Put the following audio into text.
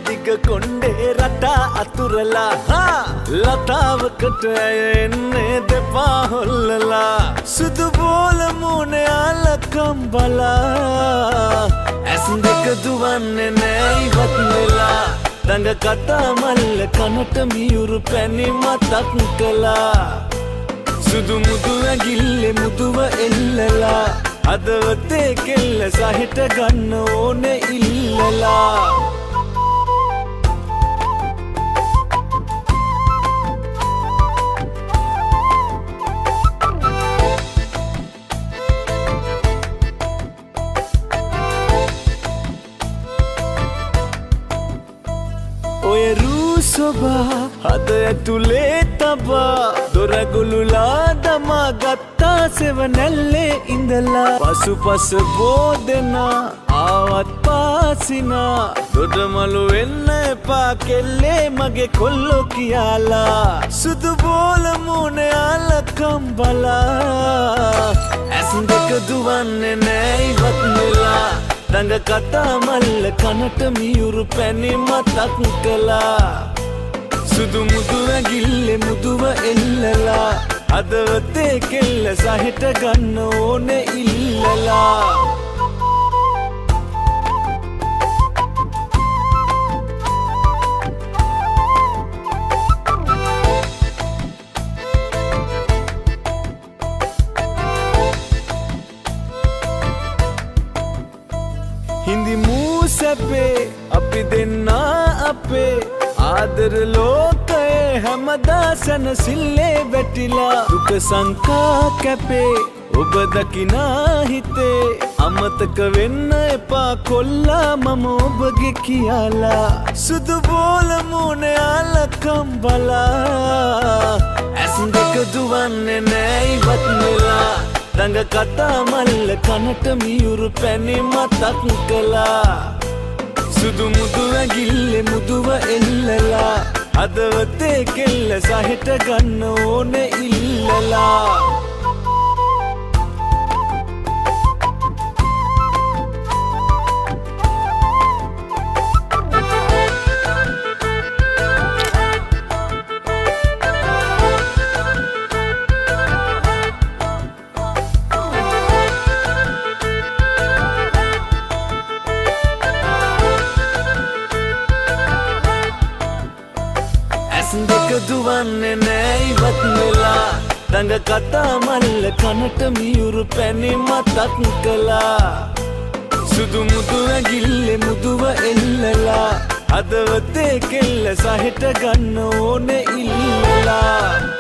දිග කොණ්ඩේ රටා අතුරලා ලතාවකට එන්නේ දෙපා හොල්ලලා සුදු බෝල මූණේ අලකම් බලා ඇස් දෙක දුවන්නේ නෑ ඉවත් වෙලා දඟ කතා මල්ල කනට මියුරු පැණි මතක් කළා සුදු මුදු ඇගිල්ලේ මුදුව එල්ලලා හදවතේ කෙල්ල සහිත ගන්න ඕනේ ඉල්ලලා ඔය රූසොබා හද ඇතුලේ තබා දොරගුළුලා දමා ගත්තා සෙවනැල්ලේ ඉඳලා පසුපස බෝදෙනා ආවත් පාසිනා දොඩමලු වෙන්න එපා කෙල්ලේ මගේ කොල්ලෝ කියාලා සුදු බෝල මූණේ අලකම් බලා ඇස් දෙක දුවන්නේ නෑ ඉවත් වෙලා දඟ කතා මල්ල කනට මියුරු පැණි මතක් කළා සුදු මුදු ඇගිල්ලේ මුදුව එල්ලලා හදවතේ කෙල්ල සහිත ගන්න ඕනේ ඉල්ලලා හිඳි මූ සැපේ අපි දෙන්නා අපේ ආදර ලෝකයේ හැමදා සැනසිල්ලේ වැටිලා දුක සංකා කැපේ ඔබ දකිනා හිතේ අමතක වෙන්න එපා කොල්ලා මම ඔබගේ කියලා සුදු බෝල මූණේ අලකම් බලා ඇස් දෙක දුවන්නේ නෑ ඉවත් වෙලා දඟ කතා මල්ල කනට මියුරු පැණි මතක් කළා සුදු මුදු ඇගිල්ලේ මුදුව එල්ලලා හදවතේ කෙල්ල සහිත ගන්න ඕනේ ඉල්ලලා දෙක දුවන්නේ නෑ ඉවත් වෙලා දඟ කතා මල්ල කනට මියුරු පැණි මතක් කළා සුදු මුදු ඇගිල්ලේ මුදුව එල්ලලා හදවතේ කෙල්ල සහිත ගන්න ඕනේ ඉල්ලලා